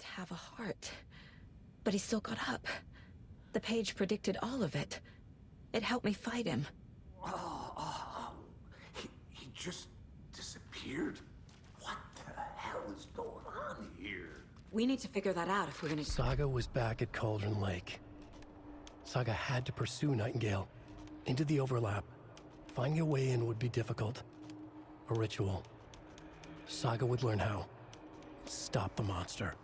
have a heart. But he still got up. The page predicted all of it. It helped me fight him. He just disappeared? What the hell is going on here? We need to figure that out if we're gonna... Saga was back at Cauldron Lake. Saga had to pursue Nightingale into the overlap. Finding a way in would be difficult. A ritual. Saga would learn how. Stop the monster.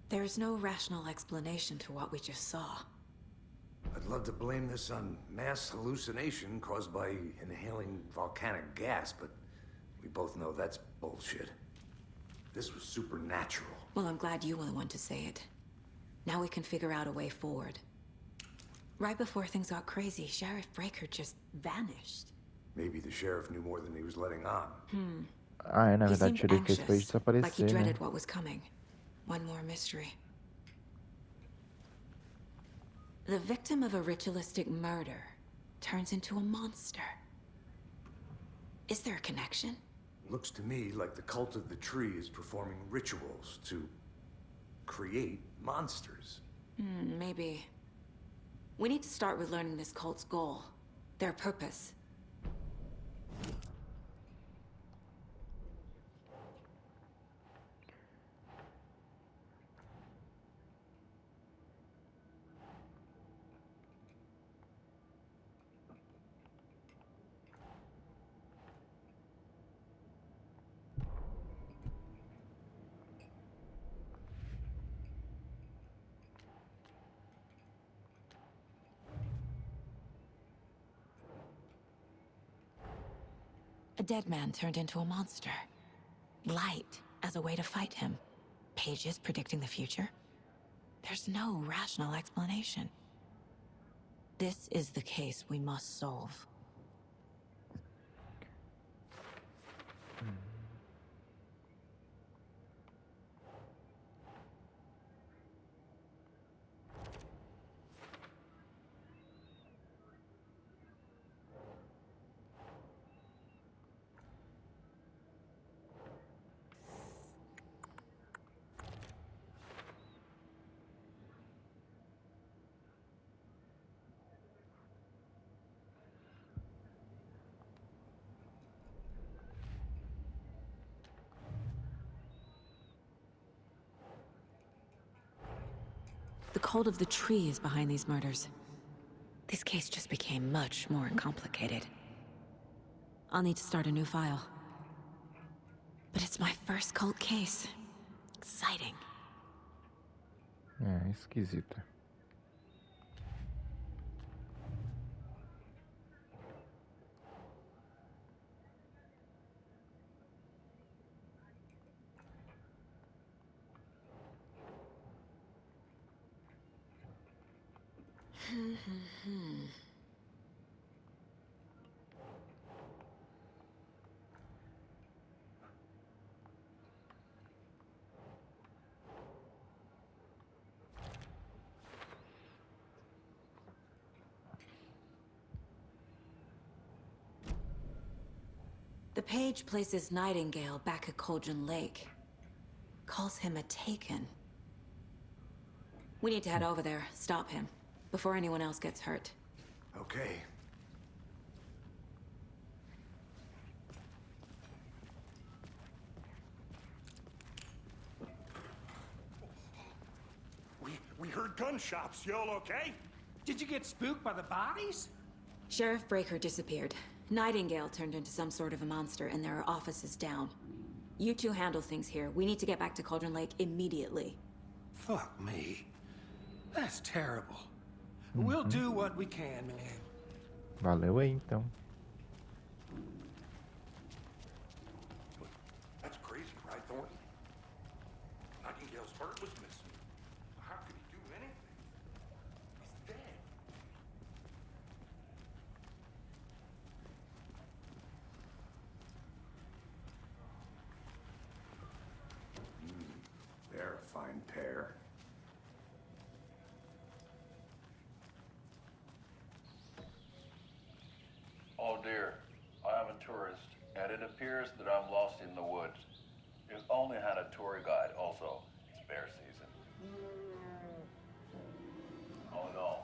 There's no rational explanation to what we just saw. I'd love to blame this on mass hallucination caused by inhaling volcanic gas, but we both know that's bullshit. This was supernatural. Well, I'm glad you were the one to say it. Now we can figure out a way forward. Right before things got crazy, Sheriff Breaker just vanished. Maybe the sheriff knew more than he was letting on. Ah, é, na He verdade seemed ele fez pra anxious, gente like he desaparecer, né? dreaded what was coming. One more mystery. The victim of a ritualistic murder turns into a monster. Is there a connection? Looks to me like the cult of the tree is performing rituals to create monsters. Maybe. We need to start with learning this cult's goal, their purpose. A dead man turned into a monster. Light as a way to fight him. Pages predicting the future. There's no rational explanation. This is the case we must solve. The cult of the tree is behind these murders. This case just became much more complicated. I'll need to start a new file. But it's my first cult case. Exciting. É, esquisito. The page places Nightingale back at Cauldron Lake. Calls him a taken. We need to head over there, stop him, before anyone else gets hurt. Okay. We heard gunshots. Y'all okay? Did you get spooked by the bodies? Sheriff Breaker disappeared. Nightingale turned into some sort of a monster, and there are offices down. You two handle things here. We need to get back to Cauldron Lake immediately. Fuck me. That's terrible. We'll do what we can, man. Valeu aí, então. That's crazy, right, Thornton? Nightingale's heart was missing. How could he do anything? He's dead. They're a fine pair. appears that I'm lost in the woods. You've only had a tour guide, also. It's bear season. Oh no,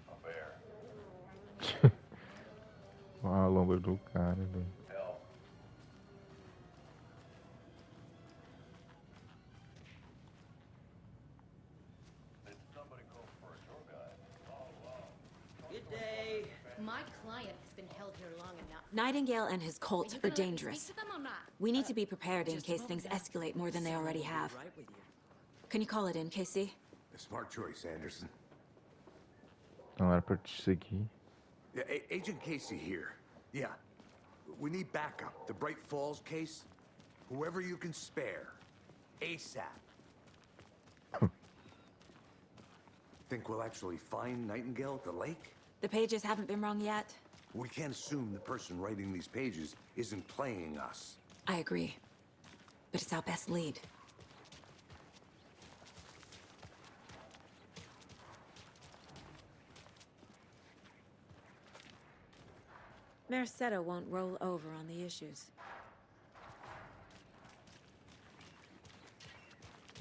a bear. Ao longo do cara, velho. Hell. Did somebody call for a tour guide? Oh, wow. Good day. My client has been held here long enough. Nightingale and his cult you are gonna let me dangerous. speak to them or not? We need to be prepared in Just case a things moment now. escalate more than they already have. Right with you. Can you call it in, Casey? A smart choice, Anderson. Não era pra te seguir. Yeah, Agent Casey here. Yeah. We need backup. The Bright Falls case. Whoever you can spare. ASAP. Think we'll actually find Nightingale at the lake? The pages haven't been wrong yet. We can't assume the person writing these pages isn't playing us. I agree. But it's our best lead. Merced won't roll over on the issues.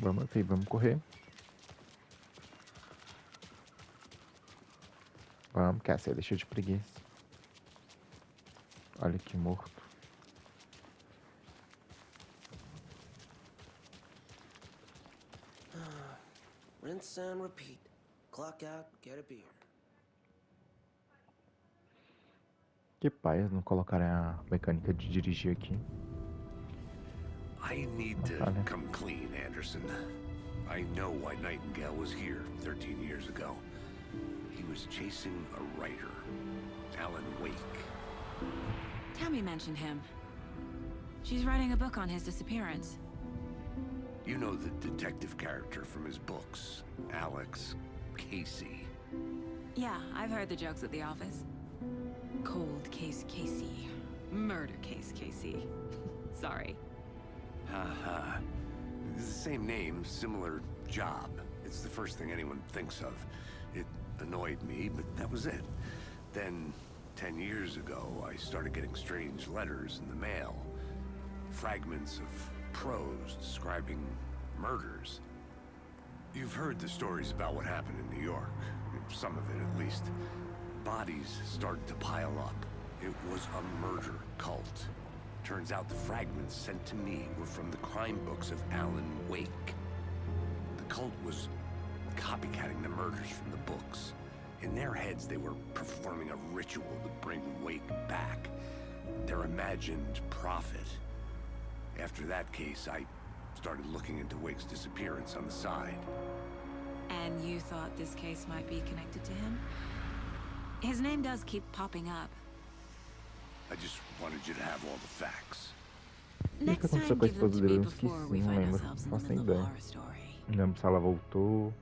Vamos, filho, vamos correr. Vamos, Cassia, deixa de preguiça. Olha que morto. Rinse and repeat. Clock out, get a beer. Que paias não colocarem a mecânica de dirigir aqui. I need to Okay. come clean, Anderson. I know why Nightingale was here 13 years ago. He was chasing a writer, Alan Wake. Tammy mentioned him. She's writing a book on his disappearance. You know the detective character from his books, Alex Casey. Yeah, I've heard the jokes at the office. Cold case Casey. Murder case Casey. Sorry. Haha. It's the same name, similar job. It's the first thing anyone thinks of. It annoyed me, but that was it. Then, 10 years ago, I started getting strange letters in the mail. Fragments of prose describing murders. You've heard the stories about what happened in New York. Some of it, at least. Bodies started to pile up. It was a murder cult. Turns out the fragments sent to me were from the crime books of Alan Wake. The cult was copycatting the murders from the books. In their heads, they were performing a ritual to bring Wake back. Their imagined prophet. After that case, I started looking into Wake's disappearance on the side. And you thought this case might be connected to him? His name does keep popping up. I just wanted you to have all the facts. O que Next time, aconteceu com a give them esposa to dele? me Eu before we esqueci, não find lembro. ourselves in Não the faço nem middle of a ideia. horror story. Não lembro se ela voltou.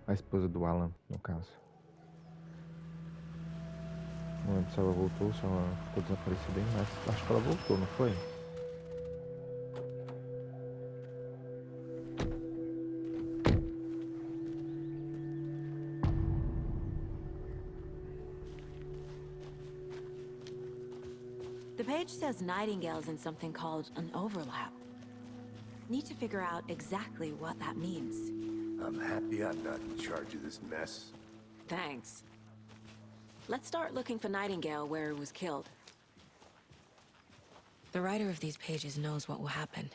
A esposa do Alan, no caso. Não lembro se ela voltou, se ela ficou desaparecida aí, mas acho que ela voltou, não foi? The page says Nightingale's in something called an overlap. Need to figure out exactly what that means. I'm happy I'm not in charge of this mess. Thanks. Let's start looking for Nightingale where he was killed. The writer of these pages knows what will happen.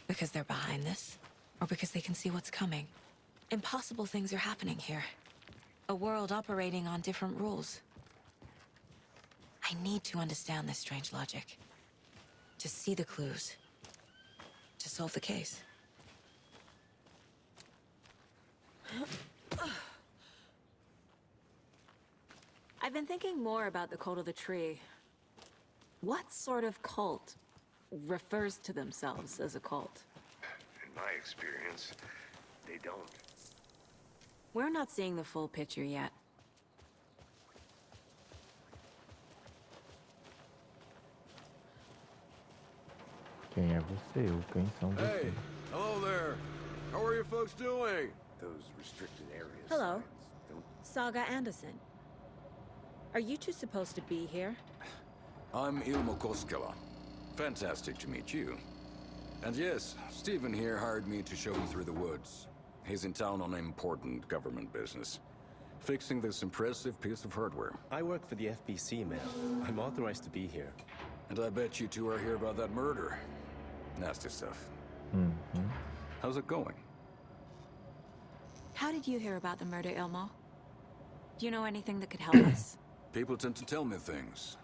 Because they're behind this, or because they can see what's coming. Impossible things are happening here. A world operating on different rules. I need to understand this strange logic. To see the clues. To solve the case. I've been thinking more about the cult of the tree. What sort of cult refers to themselves as a cult? In my experience, they don't. We're not seeing the full picture yet. Quem é você? Ou quem são Hey, vocês? hello there. How are you folks doing? Those restricted areas. Hello. Don't... Saga Anderson. Are you two supposed to be here? I'm Ilmo Koskela. Fantastic to meet you. And yes, Stephen here hired me to show you through the woods. He's in town on important government business, fixing this impressive piece of hardware. I work for the FBC, man. I'm authorized to be here. And I bet you two are here about that murder. Nasty stuff. How's it going? How did you hear about the murder, Ilmo? Do you know anything that could help us? People tend to tell me things.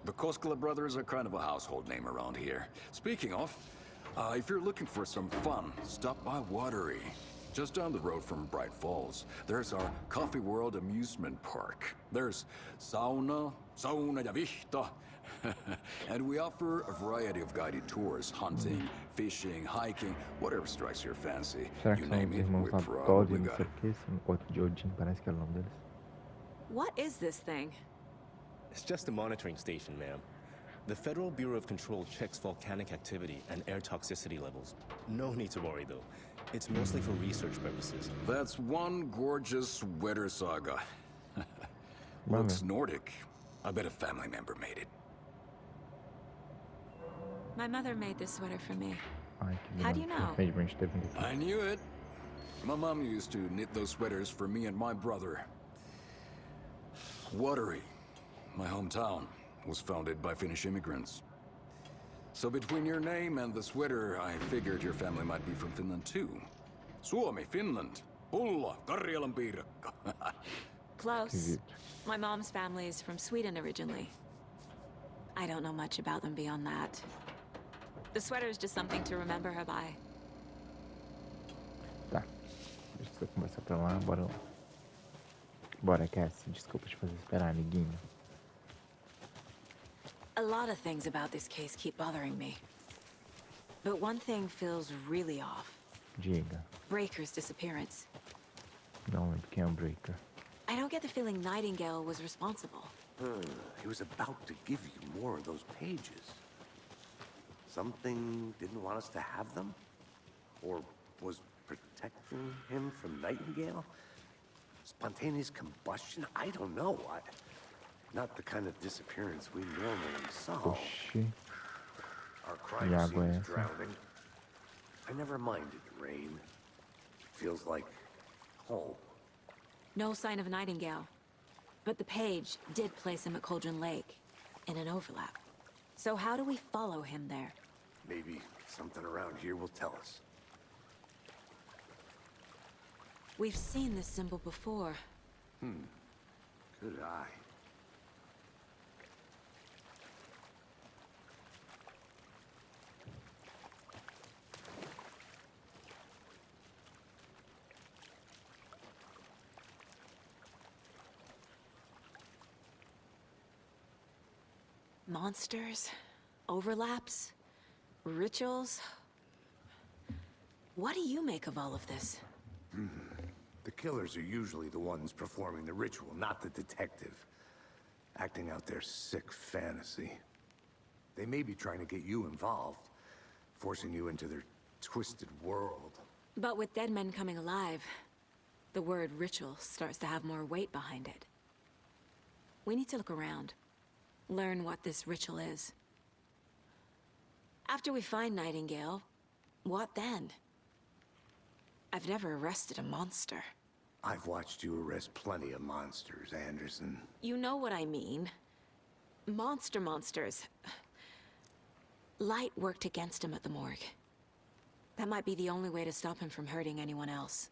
The Koskela brothers are kind of a household name around here. Speaking of, if you're looking for some fun, stop by Watery. Just down the road from Bright Falls, there's our Coffee World amusement park. There's sauna ja vihta. And we offer a variety of guided tours, hunting, fishing, hiking, whatever strikes your fancy. Será que You são name os it, irmãos we Todd probably e não got sei it. o que? Esse outro de Odin, parece que é o nome deles. What is this thing? It's just a monitoring station, ma'am. The Federal Bureau of Control checks volcanic activity and air toxicity levels. No need to worry, though. It's mostly for research purposes. That's one gorgeous sweater, Saga. Looks Nordic. I bet a family member made it. My mother made this sweater for me. Ai, que How do you know? Infelizmente teve um I knew it. My mom used to knit those sweaters for me and my brother. Watery, my hometown, was founded by Finnish immigrants. So between your name and the sweater, I figured your family might be from Finland too. Suomi, Finland. Pulla, Karjalan piirakka. Close. My mom's family is from Sweden originally. I don't know much about them beyond that. The sweater is just something to remember her by. Tá. Deixa eu começar pra lá, bora lá. Bora, Cassie. Desculpa te fazer esperar, amiguinho. A lot of things about this case keep bothering me. But one thing feels really off. Diga. Breaker's disappearance. Não lembro quem é o Breaker. I don't get the feeling Nightingale was responsible. He was about to give you more of those pages. Something didn't want us to have them? Or was protecting him from Nightingale? Spontaneous combustion? I don't know. Not the kind of disappearance we normally saw. Oxi. Our crime scene is drowning. I never minded rain. Feels like home. No sign of Nightingale. But the page did place him at Cauldron Lake, in an overlap. So how do we follow him there? Maybe something around here will tell us. We've seen this symbol before. Good eye. Monsters? Overlaps? Rituals? What do you make of all of this? The killers are usually the ones performing the ritual, not the detective. Acting out their sick fantasy. They may be trying to get you involved, forcing you into their twisted world. But with dead men coming alive, the word ritual starts to have more weight behind it. We need to look around. Learn what this ritual is. After we find Nightingale, what then? I've never arrested a monster. I've watched you arrest plenty of monsters, Anderson. You know what I mean. Monsters. Light worked against him at the morgue. That might be the only way to stop him from hurting anyone else.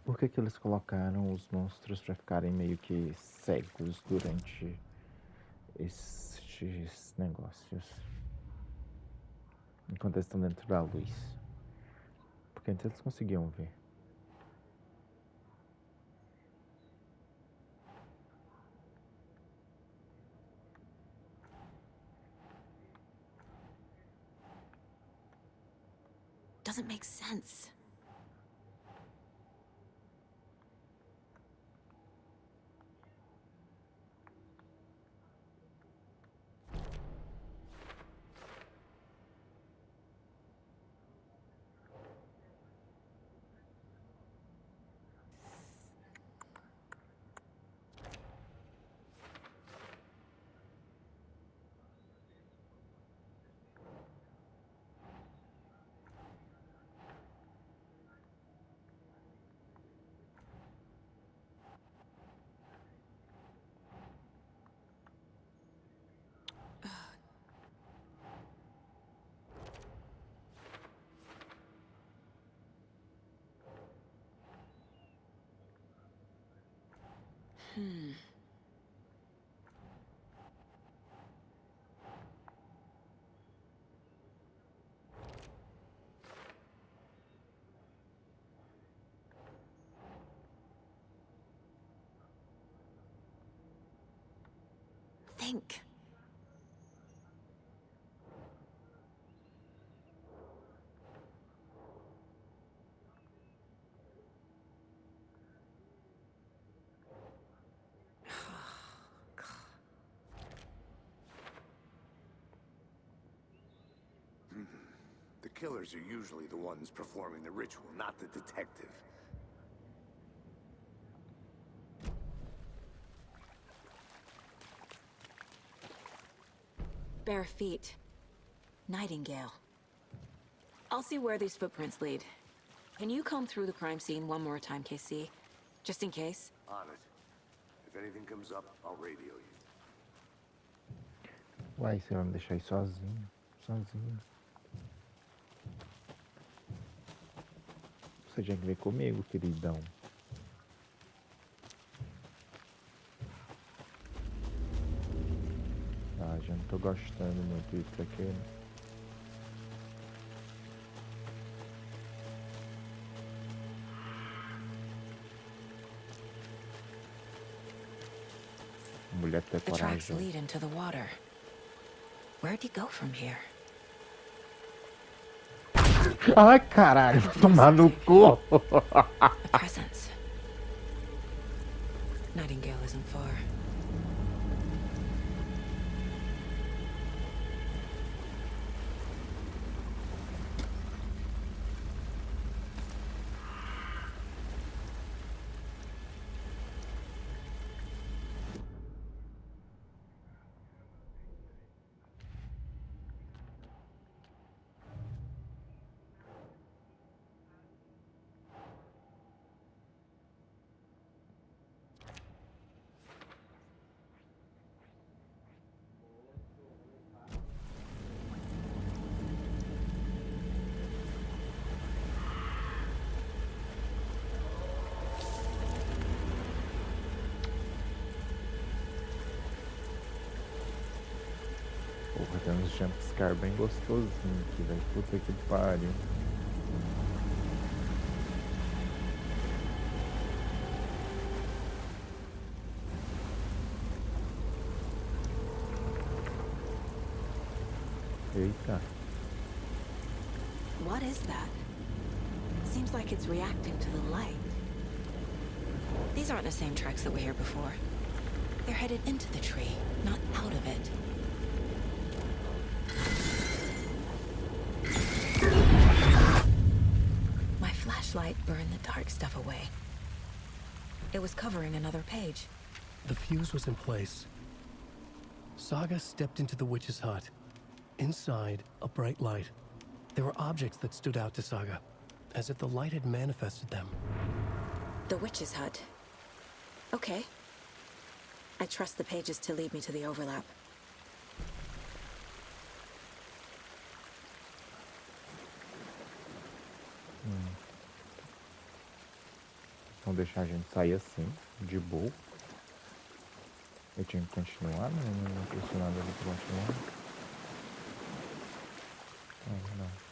Por que que eles colocaram os monstros pra ficarem meio que cegos durante estes negócios? Enquanto eles estão dentro da luz. Porque antes eles conseguiam ver. Doesn't make sense. Think. The killers are usually the ones performing the ritual, not the detective. Bare feet. Nightingale. I'll see where these footprints lead. Can you comb through the crime scene one more time, KC? Just in case? On it. If anything comes up, I'll radio you. Uai, você vai me deixar aí sozinho? Sozinho. Você tinha que ver comigo, queridão. Ah, já não tô gostando muito disso aqui, né? Mulher ter The tracks coragem. lead into the water. Where'd you go from here? Ai, caralho, vou tomar no cu. A presence. Nightingale isn't far. Porra, tem uns jumpscare bem gostosinhos aqui, velho. Puta que pariu. Eita. What is that? Seems like it's reacting to the light. These aren't the same tracks that were here before. They're headed into the tree, not out of it. My flashlight burned the dark stuff away. It was covering another page. The fuse was in place. Saga stepped into the witch's hut. Inside, a bright light. There were objects that stood out to Saga, as if the light had manifested them. The witch's hut. Okay. I trust the pages to lead me to the overlap. Vão deixar a gente sair assim, de boa. Eu tinha que continuar, né? Não tinha nada de continuar. Não.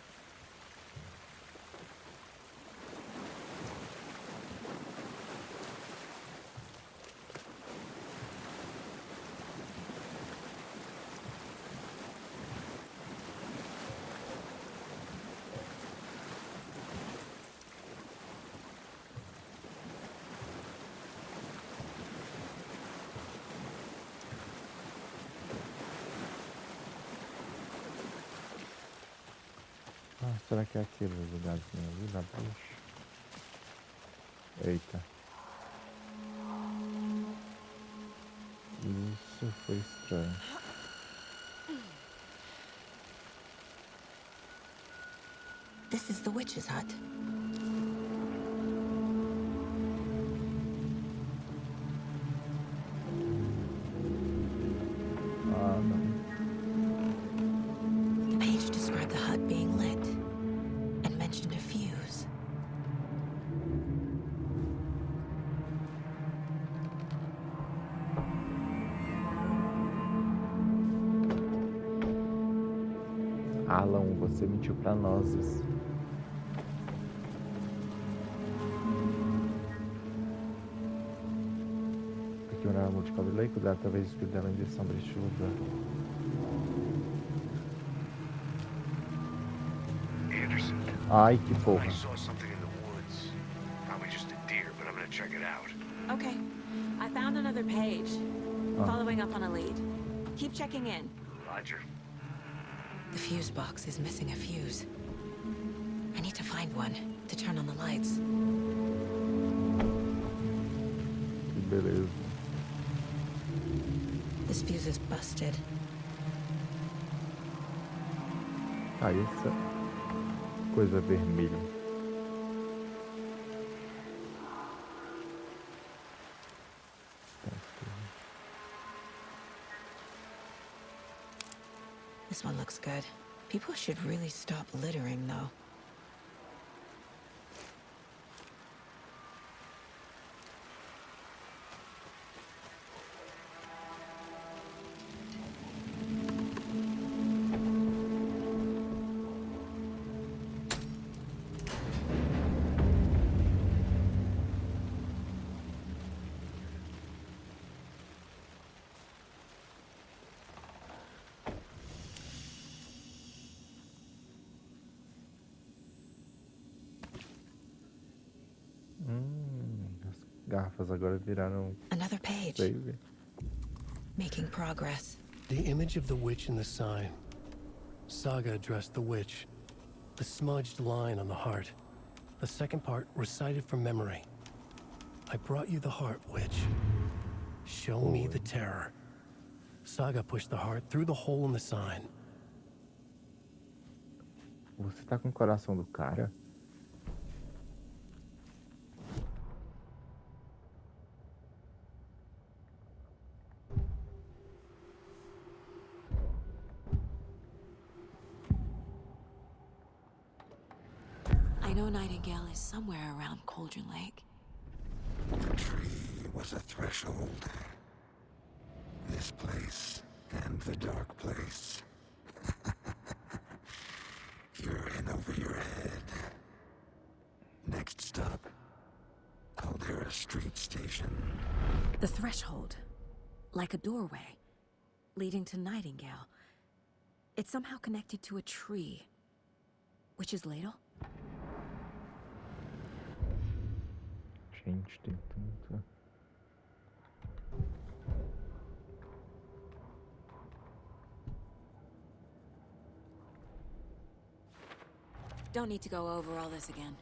Será que é aquele lugarzinho ali da bruxa? Eita. Isso foi estranho. This is the witch's hut. Ah, não. The page described the hut being lit and mentioned a fuse. Alan, você mentiu pra nós. Aqui uma multicópia lei, cuidado, talvez o espírito dela em direção para este lugar. Anderson. Ai, que porra. I saw something in the woods. Probably just a deer, but I'm gonna check it out. Okay. I found another page. Following up on a lead. Keep checking in. Roger. The fuse box is missing a fuse. I need to find one to turn on the lights. Que beleza. This fuse is busted. Aí essa coisa vermelha. This one looks good. People should really stop littering, though. As garrafas agora viraram Another page. save. Making progress. The image of the witch in the sign. Saga addressed the witch. The smudged line on the heart. The second part recited from memory. I brought you the heart, witch. Show me the terror. Saga pushed the heart through the hole in the sign. Você tá com o coração do cara? I know Nightingale is somewhere around Cauldron Lake. The tree was a threshold. This place and the dark place. You're in over your head. Next stop, Caldera Street Station. The threshold. Like a doorway. Leading to Nightingale. It's somehow connected to a tree. Witch's ladle? Gente, tem tanta... Don't need to go over all this again.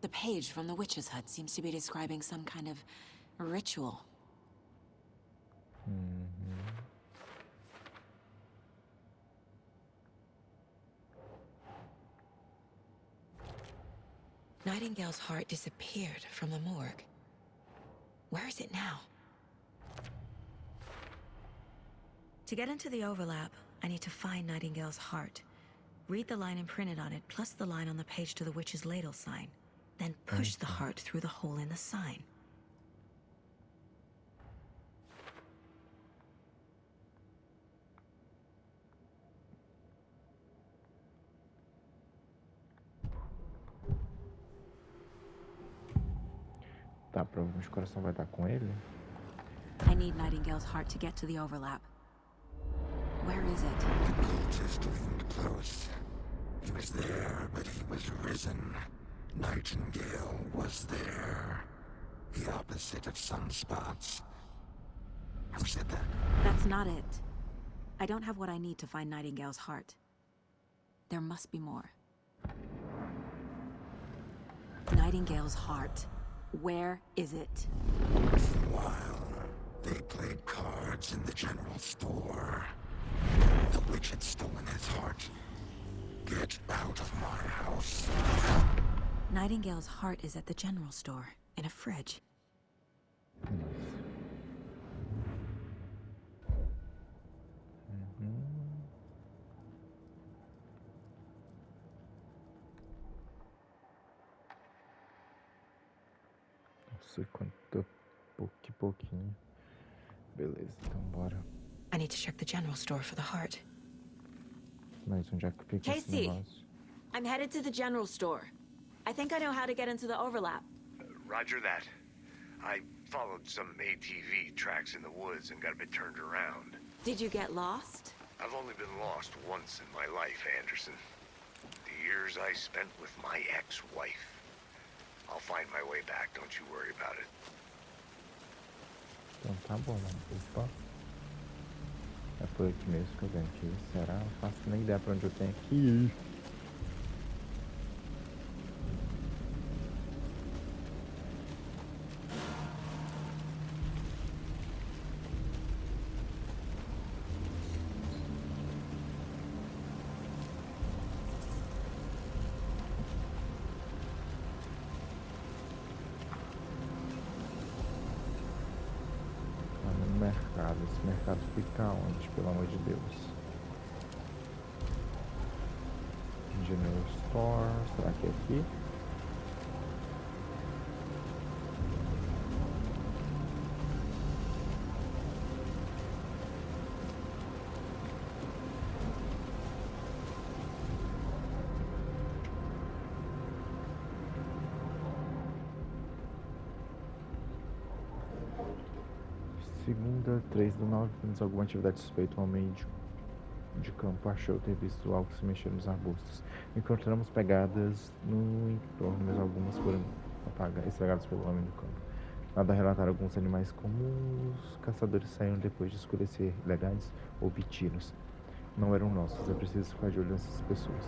The page from the witch's hut seems to be describing some kind of ritual. Nightingale's heart disappeared from the morgue. Where is it now? To get into the overlap, I need to find Nightingale's heart. Read the line imprinted on it, plus the line on the page to the witch's ladle sign. Then push the heart through the hole in the sign. Tá, provavelmente o coração vai estar com ele. I need Nightingale's heart to get to the overlap. Where is it? The cultist leaned close. He was there, but he was risen. Nightingale was there. The opposite of sunspots. Who said that? That's not it. I don't have what I need to find Nightingale's heart. There must be more. Nightingale's heart. Where is it? For a while, they played cards in the general store. The witch had stolen his heart. Get out of my house. Nightingale's heart is at the general store, in a fridge. Nossa, quanto pouquinho. Beleza, então bora. I need to check the general store for the heart. Mas onde é que fica esse Casey, negócio? I'm headed to the general store. I think I know how to get into the overlap. Roger that. I followed some ATV tracks in the woods and got a bit turned around. Did you get lost? I've only been lost once in my life, Anderson. The years I spent with my ex-wife. I'll find my way back, don't you worry about it. Então tá bom, mano. Opa. É por aqui mesmo que eu tenho que ir. Será? Não faço nem ideia pra onde eu tenho que ir. Mercado. Esse mercado fica onde, pelo amor de Deus? General Store. Será que é aqui? Segunda, 3/9, temos alguma atividade suspeita. Um homem de campo achou ter visto algo se mexer nos arbustos. Encontramos pegadas no entorno, mas algumas foram estragadas pelo homem do campo. Nada a relatar. Alguns animais comuns caçadores saíram depois de escurecer, ilegais ou tiros. Não eram nossos, é preciso ficar de olho nessas pessoas.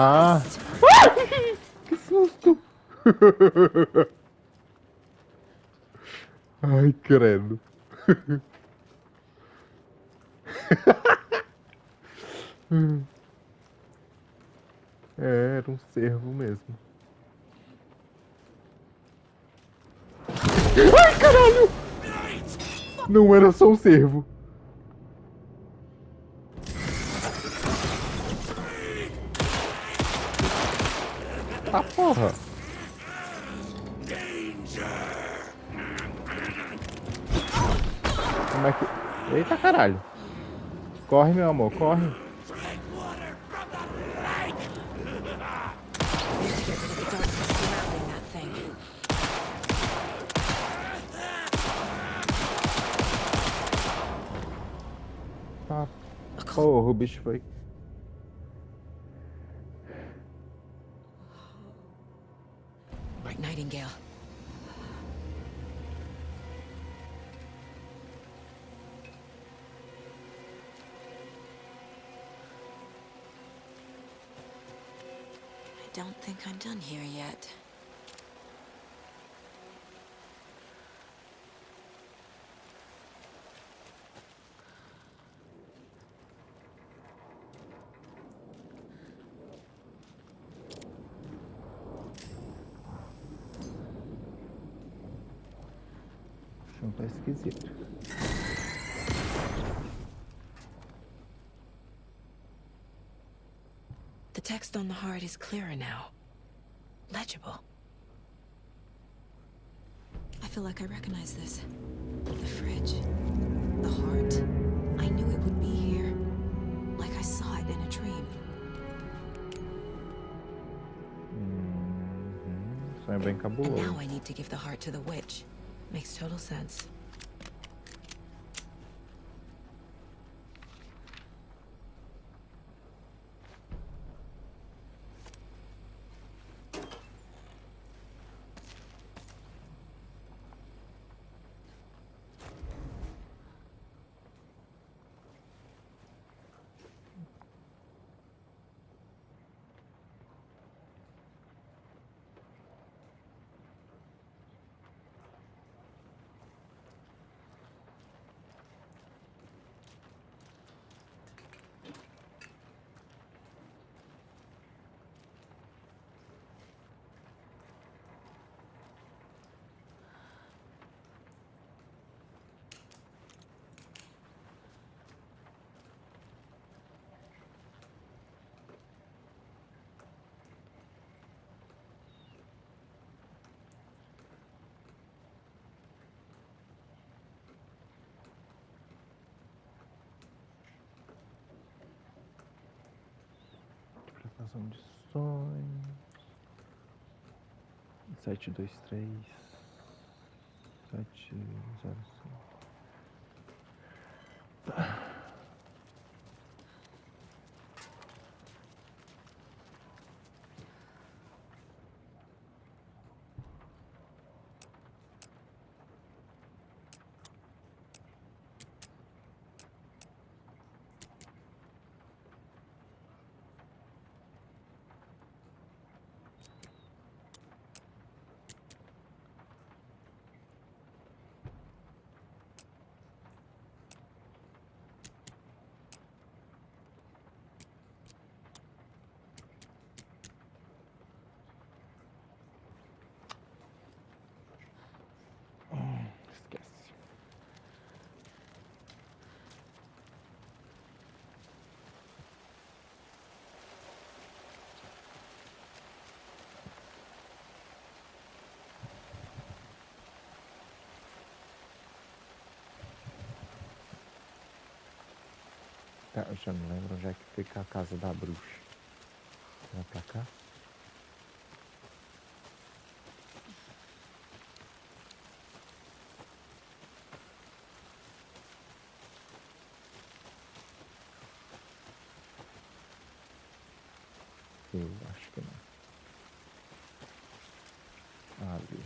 Ah! Que susto! Ai, credo. Era um cervo mesmo. Ai, caralho! Não era só um cervo. Ah, porra! Como é que... Eita, caralho! Corre, meu amor, corre! Tá. Porra, o bicho foi... Nightingale. I don't think I'm done here yet. Não tá esquisito. The text on the heart is clearer now. Legible. I feel like I recognize this. The fridge. The heart. I knew it would be here. Like I saw it in a dream. Sonho bem And cabuloso. now I need to give the heart to the witch. Makes total sense. Gravação de sons. 723 705. Tá. Esquece. Tá, eu já não lembro onde é que fica a casa da bruxa. Vai pra cá? Eu acho que não. Ali.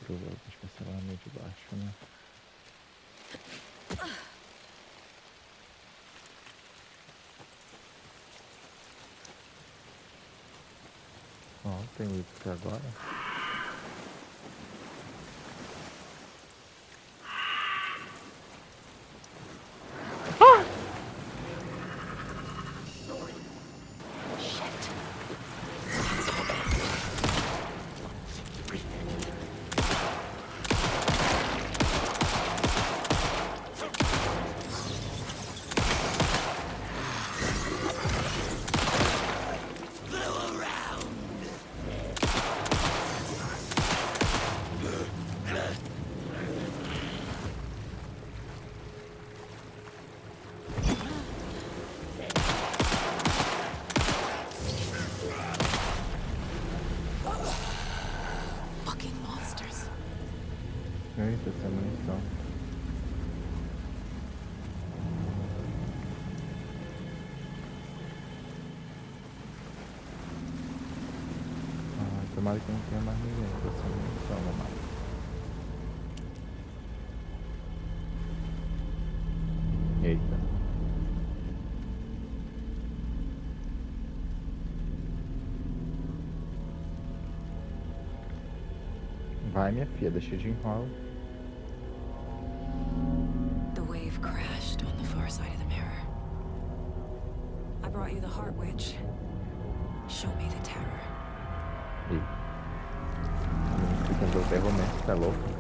Provavelmente vai ser lá meio de baixo, né? Ó, tem isso aqui agora. Fucking monsters. Eita, essa munição. Tomara que não tenha mais ninguém com essa munição na mão. Eita. Vai, minha filha, deixa de enrolo. The wave crashed on the far side of the mirror. I brought you the Heart Witch. Show me the terror. Ih. Ficando o terror mesmo, tá louco?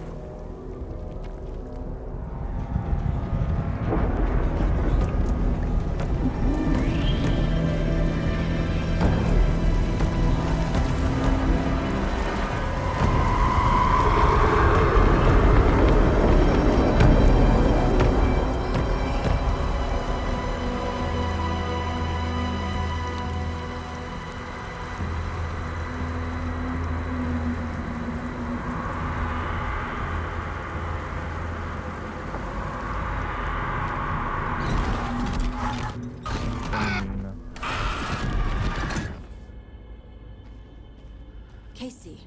Casey,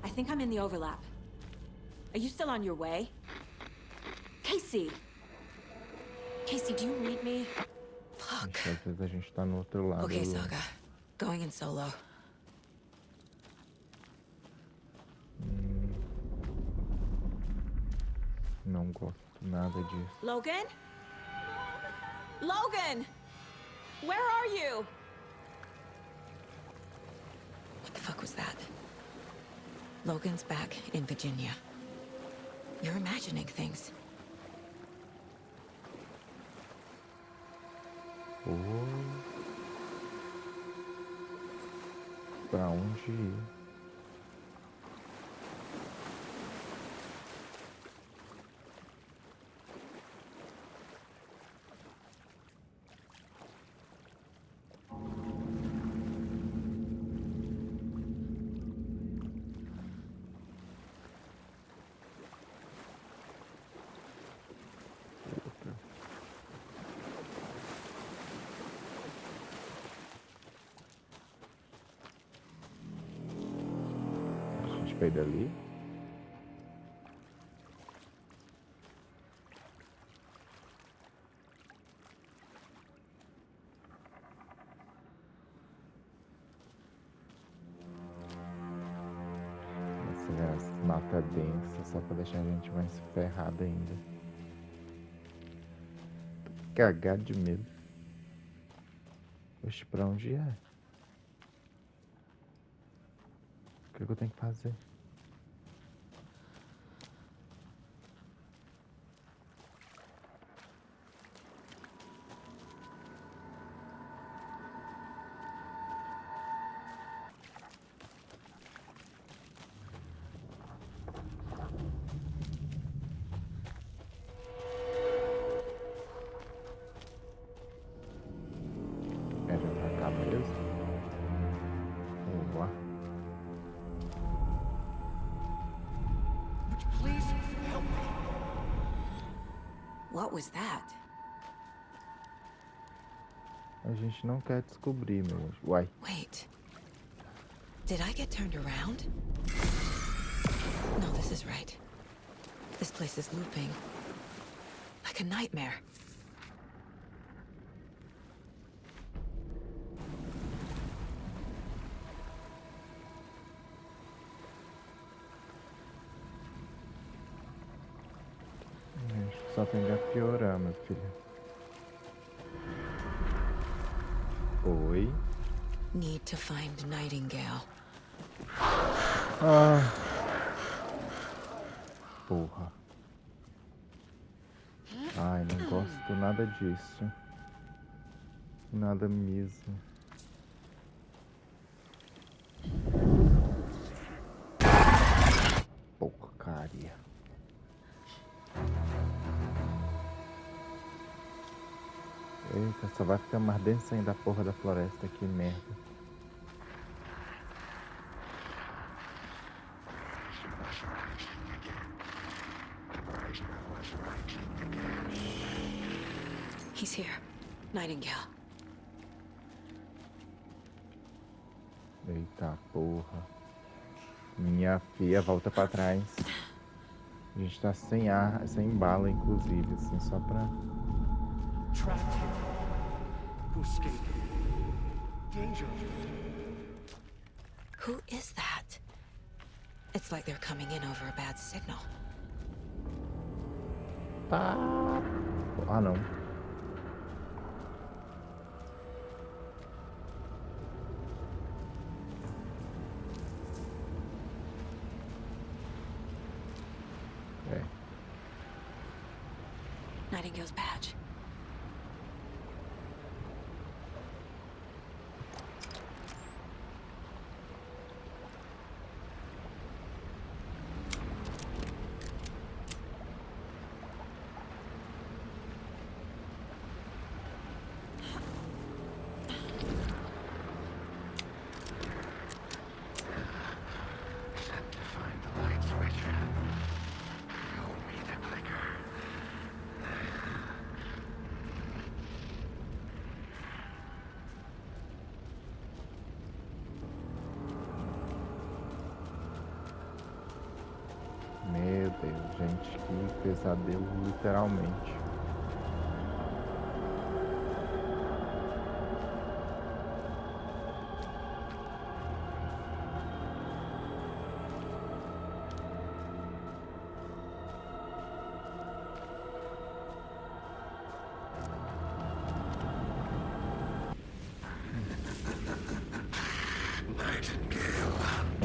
I think I'm in the overlap. Are you still on your way? Casey! Casey, do you read me? Fuck. Às vezes a gente tá no outro lado. Okay, Saga. Going in solo. Não Não gosto nada disso. Logan? Logan! Where are you? What the fuck was that? Logan's back in Virginia. You're imagining things. Pra onde ir? Pra ir dali. Essa mata densa só pra deixar a gente mais ferrado ainda. Tô cagado de medo. Oxe, pra onde é? O que eu tenho que fazer? É já pra cá mesmo? Boa. Please help me. What was that? A gente não quer descobrir, meu anjo. Uai. Wait. Did I get turned around? No, this is right. This place is looping. Like a nightmare. Só tende a piorar, meu filho. Oi. Need to find Nightingale. Ah. Porra. Ai, não gosto nada disso. Nada mesmo. Porcaria. Eita, só vai ficar mais densa ainda a porra da floresta, que merda. He's here. Nightingale. Eita porra. Minha filha, volta pra trás. A gente tá sem ar, sem bala, inclusive, assim, só pra... Trapped here. To escape. Danger. Who is that? It's like they're coming in over a bad signal. Tá... Ah, não. Nightingale's badge. Meu Deus, gente, que pesadelo, literalmente.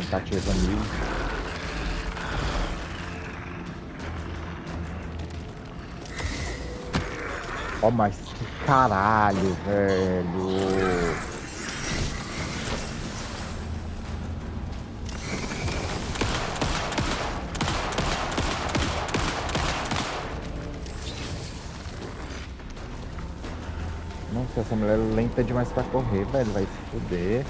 Tentativa 1000. Ó, mas que caralho, velho. Nossa, essa mulher é lenta demais pra correr, velho. Vai se fuder.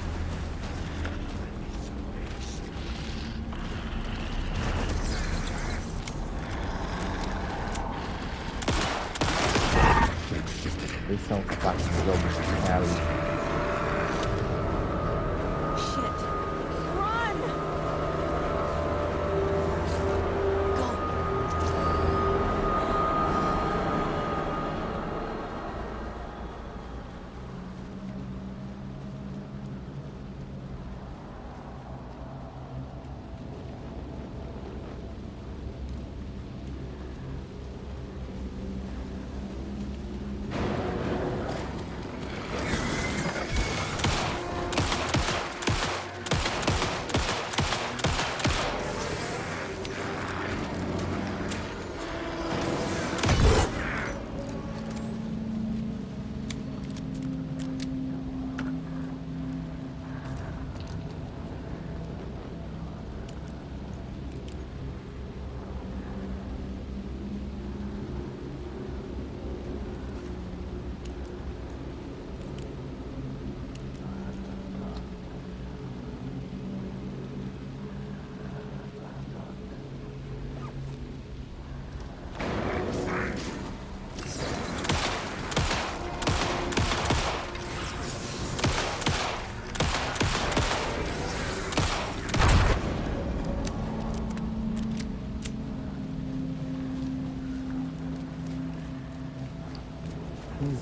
Eles são os partes do jogo reality. Shit. Run! Go.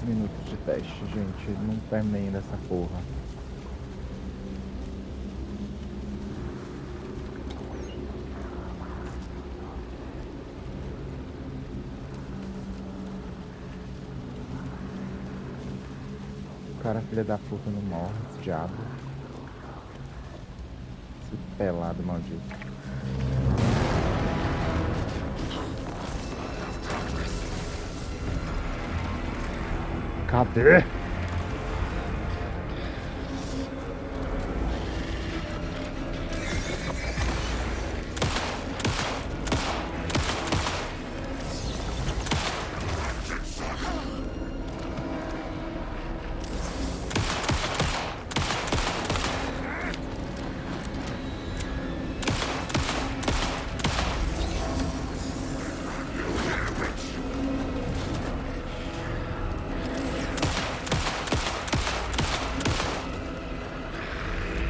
Minutos de teste, gente. Não terminei dessa porra. O cara, filha da puta, não morre, esse diabo. Esse pelado maldito. Cadê?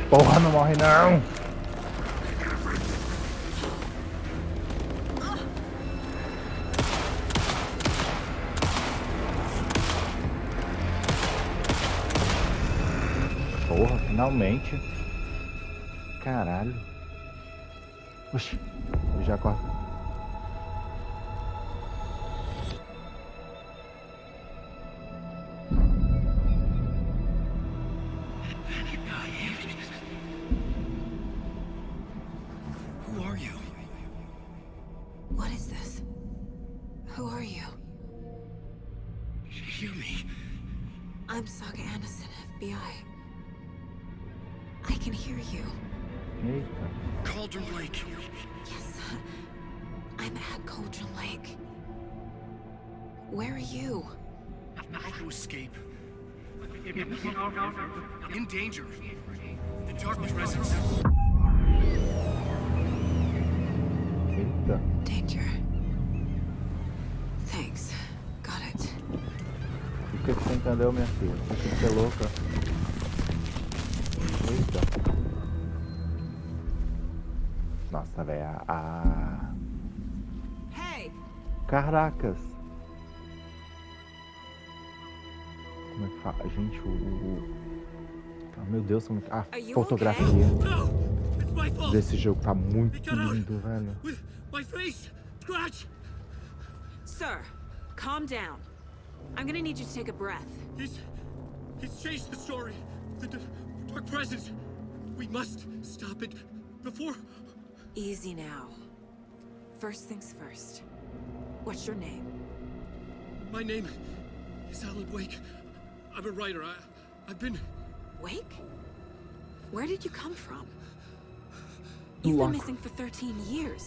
Porra, não morre não! Porra, finalmente! Caralho! Oxi, já corta. What is this? Who are you? Hear me. I'm Saga Anderson, FBI. I can hear you. Eita. Cauldron Lake. Yes, I'm at Cauldron Lake. Where are you? How to escape. In danger. The dark presence. Eita. Danger. Thanks. Got it. O que você entendeu, minha filha? Você tem que ser louca. Eita. Nossa, velho. Hey! Caracas. Como é que fala? Gente, Ah, meu Deus, a fotografia desse jogo tá muito lindo, velho. My face! Scratch! Sir, calm down. I'm gonna need you to take a breath. He's changed the story. The dark presence. We must stop it before? Easy now. First things first. What's your name? My name is Alan Wake. I'm a writer. I've been... Wake? Where did you come from? You've been missing for 13 years.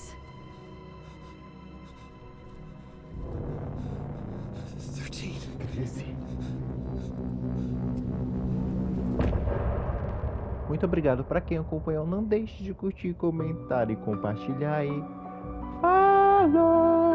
13. Muito obrigado para quem acompanhou. Não deixe de curtir, comentar e compartilhar aí. Falou!